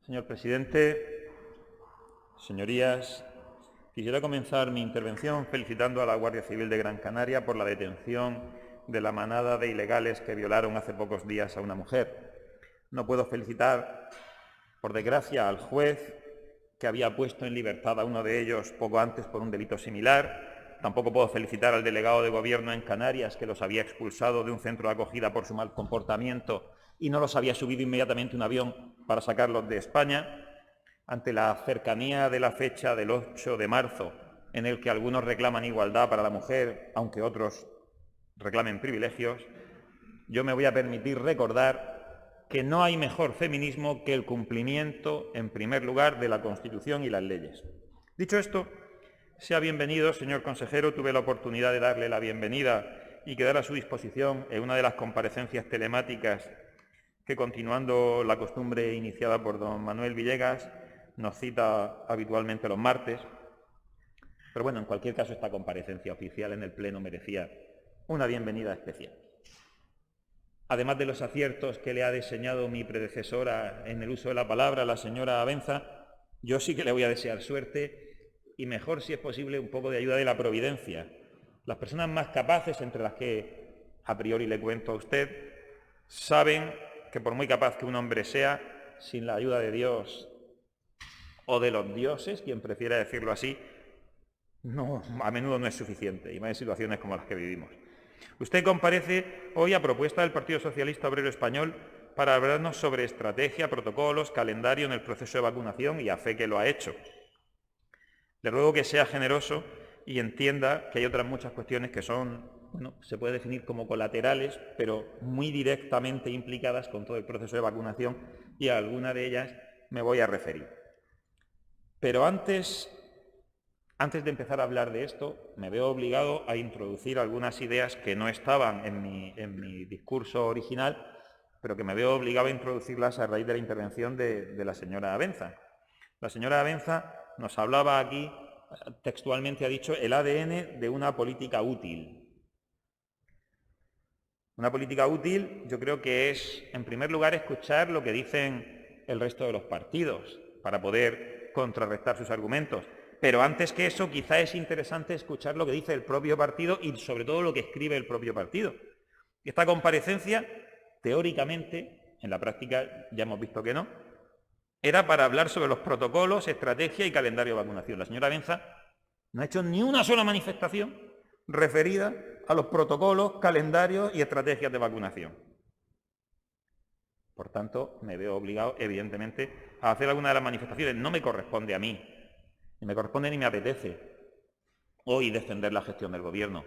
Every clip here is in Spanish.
Señor presidente, señorías, quisiera comenzar mi intervención felicitando a la Guardia Civil de Gran Canaria por la detención de la manada de ilegales que violaron hace pocos días a una mujer. No puedo felicitar, por desgracia, al juez que había puesto en libertad a uno de ellos poco antes por un delito similar. Tampoco puedo felicitar al delegado de Gobierno en Canarias, que los había expulsado de un centro de acogida por su mal comportamiento y no los había subido inmediatamente a un avión para sacarlos de España. Ante la cercanía de la fecha del 8 de marzo, en el que algunos reclaman igualdad para la mujer, aunque otros reclamen privilegios, yo me voy a permitir recordar que no hay mejor feminismo que el cumplimiento, en primer lugar, de la Constitución y las leyes. Dicho esto, sea bienvenido, señor consejero. Tuve la oportunidad de darle la bienvenida y quedar a su disposición en una de las comparecencias telemáticas que, continuando la costumbre iniciada por don Manuel Villegas, nos cita habitualmente los martes. Pero bueno, en cualquier caso, esta comparecencia oficial en el Pleno merecía una bienvenida especial. Además de los aciertos que le ha diseñado mi predecesora en el uso de la palabra, la señora Abenza, yo sí que le voy a desear suerte y mejor, si es posible, un poco de ayuda de la providencia. Las personas más capaces, entre las que a priori le cuento a usted, saben que por muy capaz que un hombre sea, sin la ayuda de Dios o de los dioses, quien prefiera decirlo así, a menudo no es suficiente, y más en situaciones como las que vivimos. Usted comparece hoy a propuesta del Partido Socialista Obrero Español para hablarnos sobre estrategia, protocolos, calendario en el proceso de vacunación, y a fe que lo ha hecho. Le ruego que sea generoso y entienda que hay otras muchas cuestiones que son, se puede definir como colaterales, pero muy directamente implicadas con todo el proceso de vacunación, y a alguna de ellas me voy a referir. Pero antes de empezar a hablar de esto, me veo obligado a introducir algunas ideas que no estaban en mi discurso original, pero que me veo obligado a introducirlas a raíz de la intervención de la señora Abenza. La señora Abenza nos hablaba aquí, textualmente ha dicho, el ADN de una política útil. Una política útil, yo creo que es, en primer lugar, escuchar lo que dicen el resto de los partidos para poder contrarrestar sus argumentos. Pero antes que eso, quizá es interesante escuchar lo que dice el propio partido y, sobre todo, lo que escribe el propio partido. Esta comparecencia, teóricamente, en la práctica ya hemos visto que no, era para hablar sobre los protocolos, estrategia y calendario de vacunación. La señora Abenza no ha hecho ni una sola manifestación referida a los protocolos, calendarios y estrategias de vacunación. Por tanto, me veo obligado, evidentemente, a hacer alguna de las manifestaciones. No me corresponde a mí, ni me corresponde ni me apetece hoy defender la gestión del Gobierno.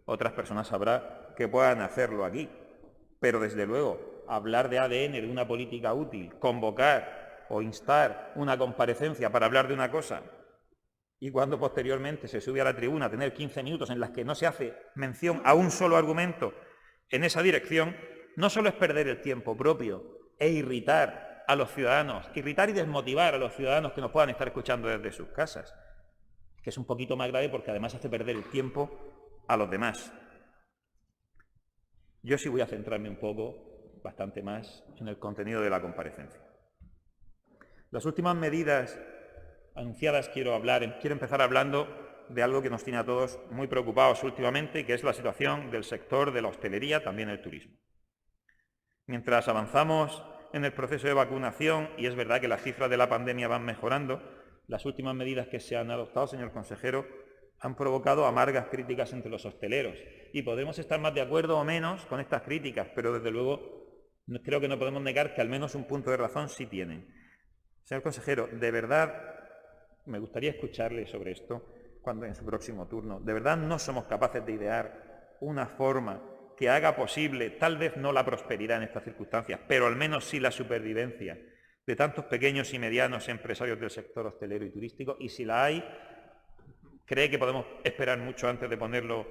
Otras personas habrá que puedan hacerlo aquí. Pero, desde luego, hablar de ADN, de una política útil, convocar o instar una comparecencia para hablar de una cosa y cuando posteriormente se sube a la tribuna a tener 15 minutos en las que no se hace mención a un solo argumento en esa dirección, no solo es perder el tiempo propio e irritar a los ciudadanos, irritar y desmotivar a los ciudadanos que nos puedan estar escuchando desde sus casas, que es un poquito más grave porque además hace perder el tiempo a los demás. Yo sí voy a centrarme un poco, bastante más, en el contenido de la comparecencia. Las últimas medidas anunciadas quiero empezar hablando de algo que nos tiene a todos muy preocupados últimamente, que es la situación del sector de la hostelería, también el turismo. Mientras avanzamos en el proceso de vacunación, y es verdad que las cifras de la pandemia van mejorando, las últimas medidas que se han adoptado, señor consejero, han provocado amargas críticas entre los hosteleros. Y podremos estar más de acuerdo o menos con estas críticas, pero desde luego creo que no podemos negar que al menos un punto de razón sí tienen. Señor consejero, de verdad, me gustaría escucharle sobre esto en su próximo turno. ¿De verdad no somos capaces de idear una forma que haga posible, tal vez no la prosperidad en estas circunstancias, pero al menos sí la supervivencia de tantos pequeños y medianos empresarios del sector hostelero y turístico? Y si la hay, ¿cree que podemos esperar mucho antes de ponerlo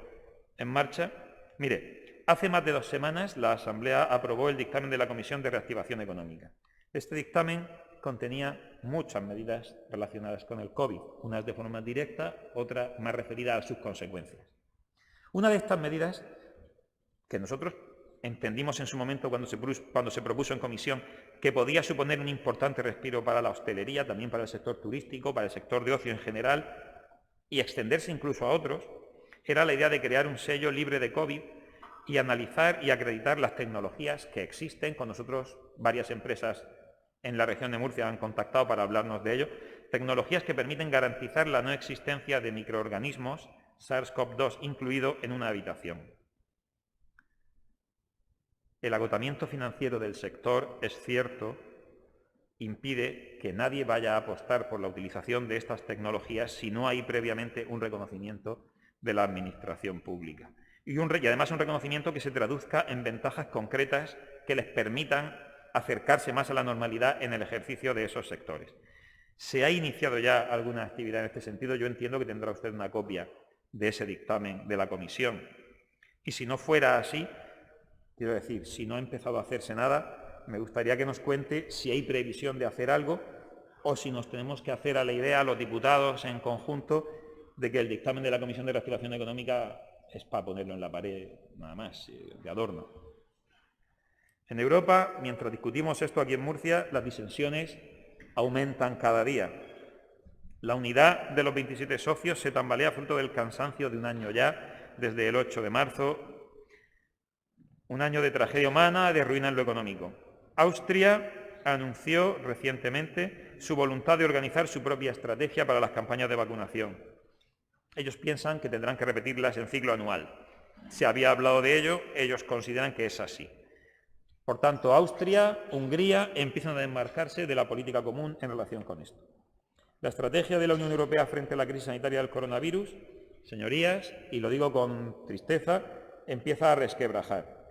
en marcha? Mire, hace más de 2 semanas la Asamblea aprobó el dictamen de la Comisión de Reactivación Económica. Este dictamen contenía muchas medidas relacionadas con el COVID, unas de forma directa, otras más referidas a sus consecuencias. Una de estas medidas, que nosotros entendimos en su momento cuando se propuso en comisión que podía suponer un importante respiro para la hostelería, también para el sector turístico, para el sector de ocio en general y extenderse incluso a otros, era la idea de crear un sello libre de COVID y analizar y acreditar las tecnologías que existen. Con nosotros varias empresas en la región de Murcia han contactado para hablarnos de ello, tecnologías que permiten garantizar la no existencia de microorganismos, SARS-CoV-2 incluido, en una habitación. El agotamiento financiero del sector, es cierto, impide que nadie vaya a apostar por la utilización de estas tecnologías si no hay previamente un reconocimiento de la administración pública. Y además un reconocimiento que se traduzca en ventajas concretas que les permitan acercarse más a la normalidad en el ejercicio de esos sectores. ¿Se ha iniciado ya alguna actividad en este sentido? Yo entiendo que tendrá usted una copia de ese dictamen de la comisión. Y si no fuera así, quiero decir, si no ha empezado a hacerse nada, me gustaría que nos cuente si hay previsión de hacer algo o si nos tenemos que hacer a la idea, a los diputados en conjunto, de que el dictamen de la Comisión de Reactivación Económica es para ponerlo en la pared, nada más, de adorno. En Europa, mientras discutimos esto aquí en Murcia, las disensiones aumentan cada día. La unidad de los 27 socios se tambalea fruto del cansancio de un año ya, desde el 8 de marzo, un año de tragedia humana, de ruina en lo económico. Austria anunció recientemente su voluntad de organizar su propia estrategia para las campañas de vacunación. Ellos piensan que tendrán que repetirlas en ciclo anual. Se había hablado de ello, ellos consideran que es así. Por tanto, Austria, Hungría empiezan a desmarcarse de la política común en relación con esto. La estrategia de la Unión Europea frente a la crisis sanitaria del coronavirus, señorías, y lo digo con tristeza, empieza a resquebrajar.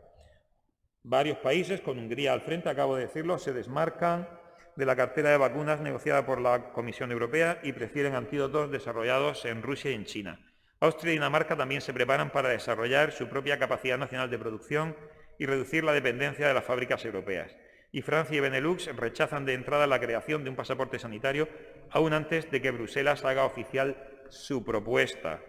Varios países, con Hungría al frente, acabo de decirlo, se desmarcan de la cartera de vacunas negociada por la Comisión Europea y prefieren antídotos desarrollados en Rusia y en China. Austria y Dinamarca también se preparan para desarrollar su propia capacidad nacional de producción y reducir la dependencia de las fábricas europeas. Y Francia y Benelux rechazan de entrada la creación de un pasaporte sanitario aún antes de que Bruselas haga oficial su propuesta.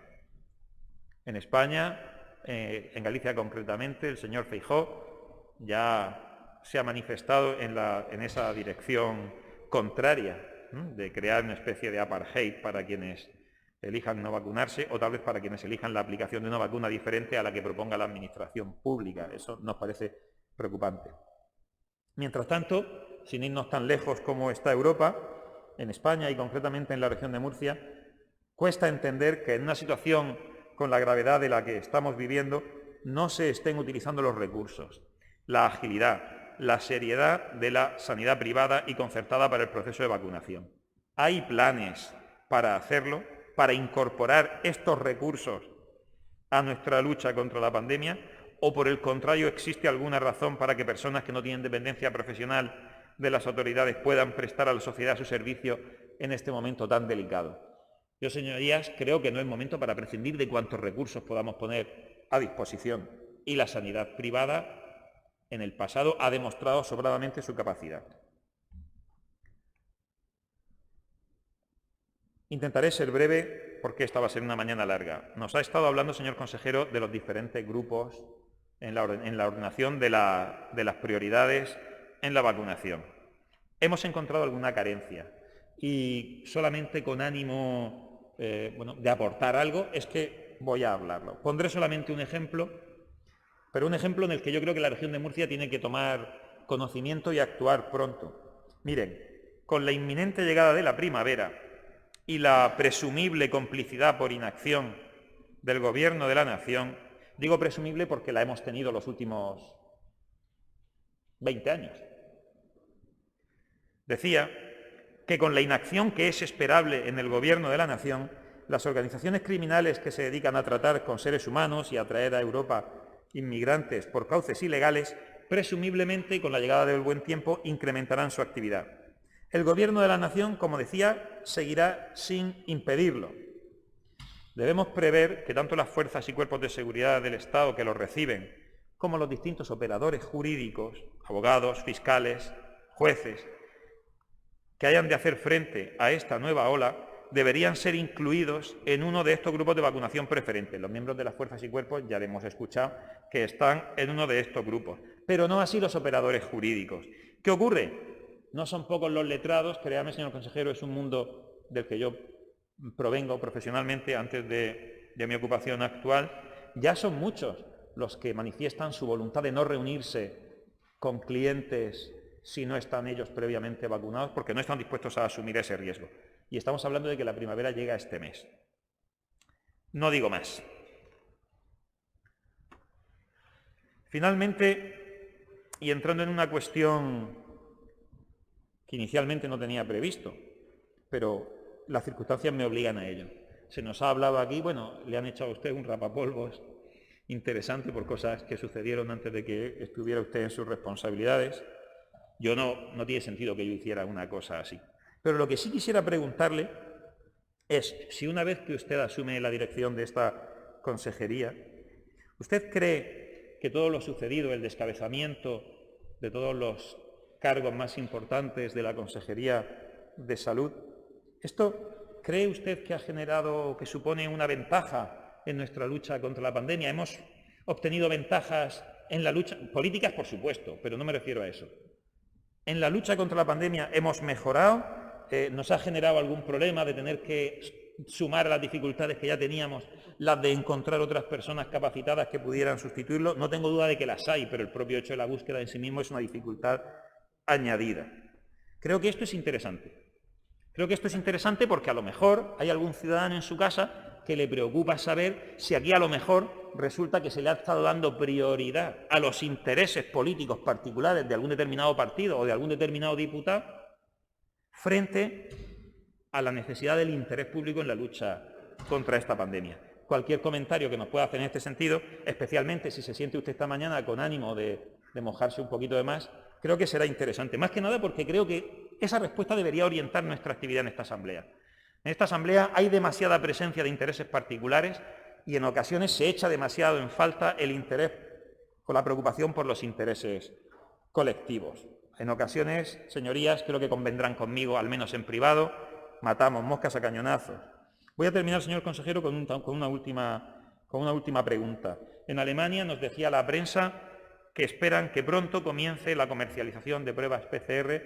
En España, en Galicia concretamente, el señor Feijóo ya se ha manifestado en esa dirección contraria, de crear una especie de apartheid para quienes elijan no vacunarse o tal vez para quienes elijan la aplicación de una vacuna diferente a la que proponga la administración pública. Eso nos parece preocupante. Mientras tanto, sin irnos tan lejos como está Europa, en España y concretamente en la región de Murcia, cuesta entender que en una situación con la gravedad de la que estamos viviendo no se estén utilizando los recursos, la agilidad, la seriedad de la sanidad privada y concertada para el proceso de vacunación. Hay planes para hacerlo, para incorporar estos recursos a nuestra lucha contra la pandemia, o por el contrario existe alguna razón para que personas que no tienen dependencia profesional de las autoridades puedan prestar a la sociedad su servicio en este momento tan delicado. Yo, señorías, creo que no es momento para prescindir de cuantos recursos podamos poner a disposición, y la sanidad privada en el pasado ha demostrado sobradamente su capacidad. Intentaré ser breve porque esta va a ser una mañana larga. Nos ha estado hablando, señor consejero, de los diferentes grupos en la ordenación de las prioridades en la vacunación. Hemos encontrado alguna carencia y solamente con ánimo de aportar algo es que voy a hablarlo. Pondré solamente un ejemplo, pero un ejemplo en el que yo creo que la región de Murcia tiene que tomar conocimiento y actuar pronto. Miren, con la inminente llegada de la primavera y la presumible complicidad por inacción del Gobierno de la Nación, digo presumible porque la hemos tenido los últimos 20 años. Decía que con la inacción que es esperable en el Gobierno de la Nación, las organizaciones criminales que se dedican a tratar con seres humanos y a traer a Europa inmigrantes por cauces ilegales, presumiblemente, con la llegada del buen tiempo, incrementarán su actividad. El Gobierno de la Nación, como decía, seguirá sin impedirlo. Debemos prever que tanto las fuerzas y cuerpos de seguridad del Estado que los reciben, como los distintos operadores jurídicos, abogados, fiscales, jueces, que hayan de hacer frente a esta nueva ola, deberían ser incluidos en uno de estos grupos de vacunación preferente. Los miembros de las fuerzas y cuerpos ya le hemos escuchado que están en uno de estos grupos, pero no así los operadores jurídicos. ¿Qué ocurre? No son pocos los letrados, créame, señor consejero, es un mundo del que yo provengo profesionalmente antes de mi ocupación actual. Ya son muchos los que manifiestan su voluntad de no reunirse con clientes si no están ellos previamente vacunados, porque no están dispuestos a asumir ese riesgo. Y estamos hablando de que la primavera llega este mes. No digo más. Finalmente, y entrando en una cuestión que inicialmente no tenía previsto, pero las circunstancias me obligan a ello. Se nos ha hablado aquí, bueno, le han echado a usted un rapapolvos interesante por cosas que sucedieron antes de que estuviera usted en sus responsabilidades. Yo no tiene sentido que yo hiciera una cosa así. Pero lo que sí quisiera preguntarle es si una vez que usted asume la dirección de esta consejería, ¿usted cree que todo lo sucedido, el descabezamiento de todos los cargos más importantes de la Consejería de Salud, esto cree usted que ha generado, que supone una ventaja en nuestra lucha contra la pandemia? Hemos obtenido ventajas en la lucha, políticas por supuesto, pero no me refiero a eso. En la lucha contra la pandemia hemos mejorado, nos ha generado algún problema de tener que sumar a las dificultades que ya teníamos, las de encontrar otras personas capacitadas que pudieran sustituirlo. No tengo duda de que las hay, pero el propio hecho de la búsqueda en sí mismo es una dificultad añadida. Creo que esto es interesante. Creo que esto es interesante porque a lo mejor hay algún ciudadano en su casa que le preocupa saber si aquí a lo mejor resulta que se le ha estado dando prioridad a los intereses políticos particulares de algún determinado partido o de algún determinado diputado frente a la necesidad del interés público en la lucha contra esta pandemia. Cualquier comentario que nos pueda hacer en este sentido, especialmente si se siente usted esta mañana con ánimo de mojarse un poquito de más, creo que será interesante. Más que nada porque creo que esa respuesta debería orientar nuestra actividad en esta asamblea. En esta asamblea hay demasiada presencia de intereses particulares y en ocasiones se echa demasiado en falta el interés o la preocupación por los intereses colectivos. En ocasiones, señorías, creo que convendrán conmigo, al menos en privado, matamos moscas a cañonazos. Voy a terminar, señor consejero, con una última pregunta. En Alemania nos decía la prensa que esperan que pronto comience la comercialización de pruebas PCR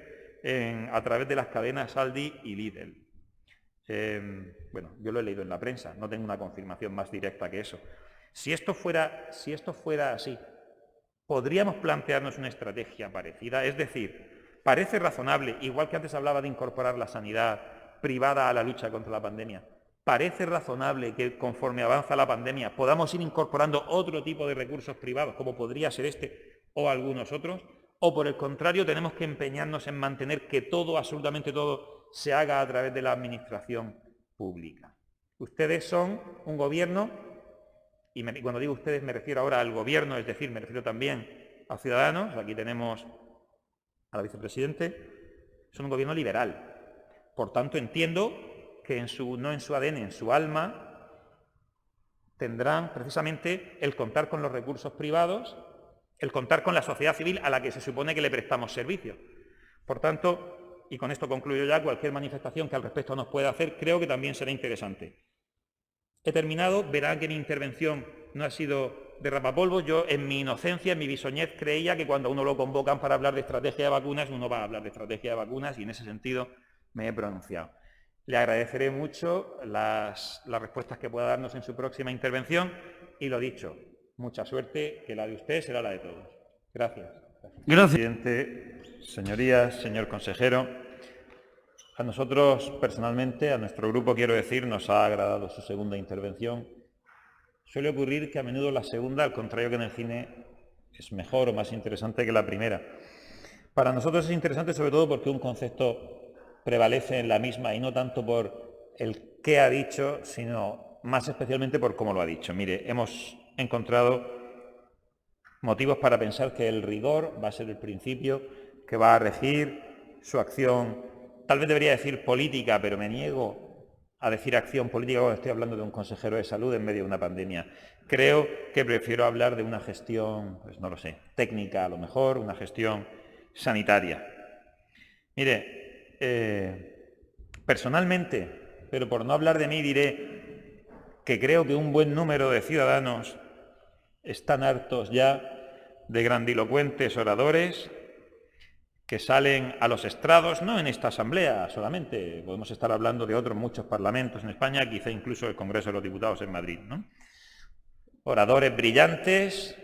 a través de las cadenas Aldi y Lidl. Bueno, yo lo he leído en la prensa, no tengo una confirmación más directa que eso. Si esto fuera así, ¿podríamos plantearnos una estrategia parecida? Es decir, parece razonable, igual que antes hablaba de incorporar la sanidad privada a la lucha contra la pandemia, ¿parece razonable que conforme avanza la pandemia podamos ir incorporando otro tipo de recursos privados, como podría ser este o algunos otros? ¿O por el contrario tenemos que empeñarnos en mantener que todo, absolutamente todo, se haga a través de la administración pública? Ustedes son un gobierno, y cuando digo ustedes me refiero ahora al gobierno, es decir, me refiero también a Ciudadanos, aquí tenemos a la vicepresidente, son un gobierno liberal. Por tanto, entiendo que no en su ADN, en su alma, tendrán precisamente el contar con los recursos privados, el contar con la sociedad civil a la que se supone que le prestamos servicio. Por tanto, y con esto concluyo ya, cualquier manifestación que al respecto nos pueda hacer, creo que también será interesante. He terminado, verán que mi intervención no ha sido de rapapolvos. Yo, en mi inocencia, en mi bisoñez, creía que cuando uno lo convocan para hablar de estrategia de vacunas, uno va a hablar de estrategia de vacunas y en ese sentido me he pronunciado. Le agradeceré mucho las respuestas que pueda darnos en su próxima intervención y lo dicho, mucha suerte, que la de usted será la de todos. Gracias. Gracias. Presidente, señorías, señor consejero, a nosotros personalmente, a nuestro grupo, quiero decir, nos ha agradado su segunda intervención. Suele ocurrir que a menudo la segunda, al contrario que en el cine, es mejor o más interesante que la primera. Para nosotros es interesante sobre todo porque un concepto prevalece en la misma y no tanto por el qué ha dicho, sino más especialmente por cómo lo ha dicho. Mire, hemos encontrado motivos para pensar que el rigor va a ser el principio que va a regir su acción, tal vez debería decir política, pero me niego a decir acción política cuando estoy hablando de un consejero de salud en medio de una pandemia. Creo que prefiero hablar de una gestión, pues no lo sé, técnica a lo mejor, una gestión sanitaria. Mire, personalmente pero por no hablar de mí diré que creo que un buen número de ciudadanos están hartos ya de grandilocuentes oradores que salen a los estrados, no en esta Asamblea solamente, podemos estar hablando de otros muchos parlamentos en España, quizá incluso el Congreso de los Diputados en Madrid, ¿no? Oradores brillantes,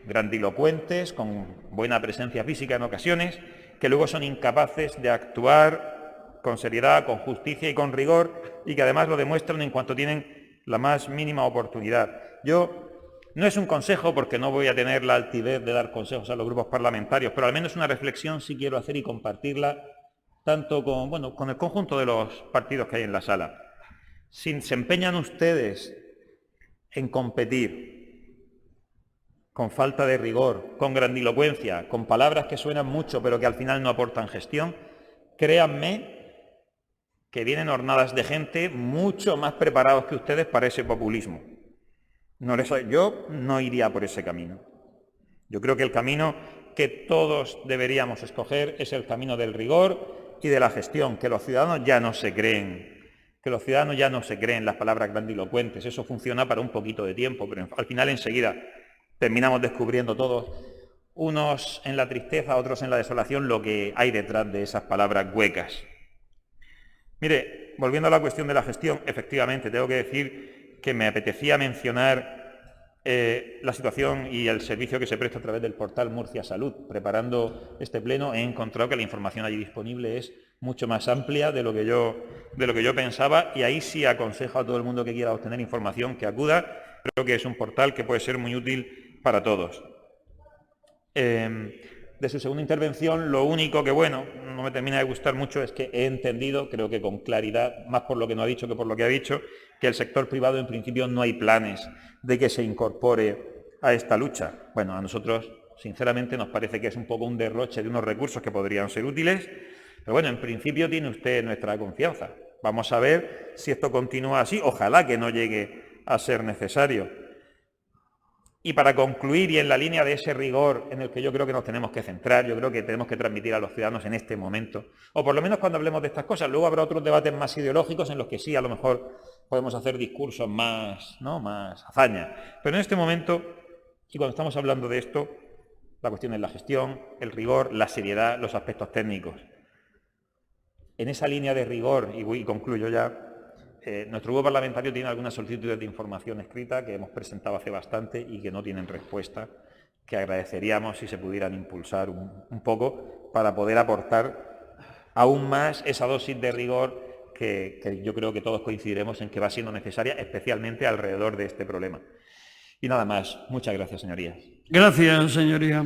grandilocuentes, con buena presencia física en ocasiones, que luego son incapaces de actuar con seriedad, con justicia y con rigor, y que además lo demuestran en cuanto tienen la más mínima oportunidad. No es un consejo, porque no voy a tener la altivez de dar consejos a los grupos parlamentarios, pero al menos una reflexión sí quiero hacer y compartirla tanto con el conjunto de los partidos que hay en la sala. Si se empeñan ustedes en competir con falta de rigor, con grandilocuencia, con palabras que suenan mucho pero que al final no aportan gestión, créanme que vienen hornadas de gente mucho más preparados que ustedes para ese populismo. Yo no iría por ese camino. Yo creo que el camino que todos deberíamos escoger es el camino del rigor y de la gestión, que los ciudadanos ya no se creen, las palabras grandilocuentes. Eso funciona para un poquito de tiempo, pero al final enseguida terminamos descubriendo todos, unos en la tristeza, otros en la desolación, lo que hay detrás de esas palabras huecas. Mire, volviendo a la cuestión de la gestión, efectivamente, tengo que decir que me apetecía mencionar la situación y el servicio que se presta a través del portal Murcia Salud. Preparando este pleno he encontrado que la información allí disponible es mucho más amplia de lo que yo pensaba, y ahí sí aconsejo a todo el mundo que quiera obtener información que acuda. Creo que es un portal que puede ser muy útil para todos. De su segunda intervención, lo único que, no me termina de gustar mucho es que he entendido, creo que con claridad, más por lo que no ha dicho que por lo que ha dicho, que el sector privado en principio no hay planes de que se incorpore a esta lucha. Bueno, a nosotros, sinceramente, nos parece que es un poco un derroche de unos recursos que podrían ser útiles, pero bueno, en principio tiene usted nuestra confianza. Vamos a ver si esto continúa así, ojalá que no llegue a ser necesario. Y para concluir, y en la línea de ese rigor en el que yo creo que nos tenemos que centrar, yo creo que tenemos que transmitir a los ciudadanos en este momento, o por lo menos cuando hablemos de estas cosas. Luego habrá otros debates más ideológicos en los que sí, a lo mejor podemos hacer discursos más hazaña. Pero en este momento, y cuando estamos hablando de esto, la cuestión es la gestión, el rigor, la seriedad, los aspectos técnicos. En esa línea de rigor, y concluyo ya, nuestro grupo parlamentario tiene algunas solicitudes de información escrita que hemos presentado hace bastante y que no tienen respuesta, que agradeceríamos si se pudieran impulsar un poco para poder aportar aún más esa dosis de rigor que yo creo que todos coincidiremos en que va siendo necesaria, especialmente alrededor de este problema. Y nada más. Muchas gracias, señorías. Gracias, señoría.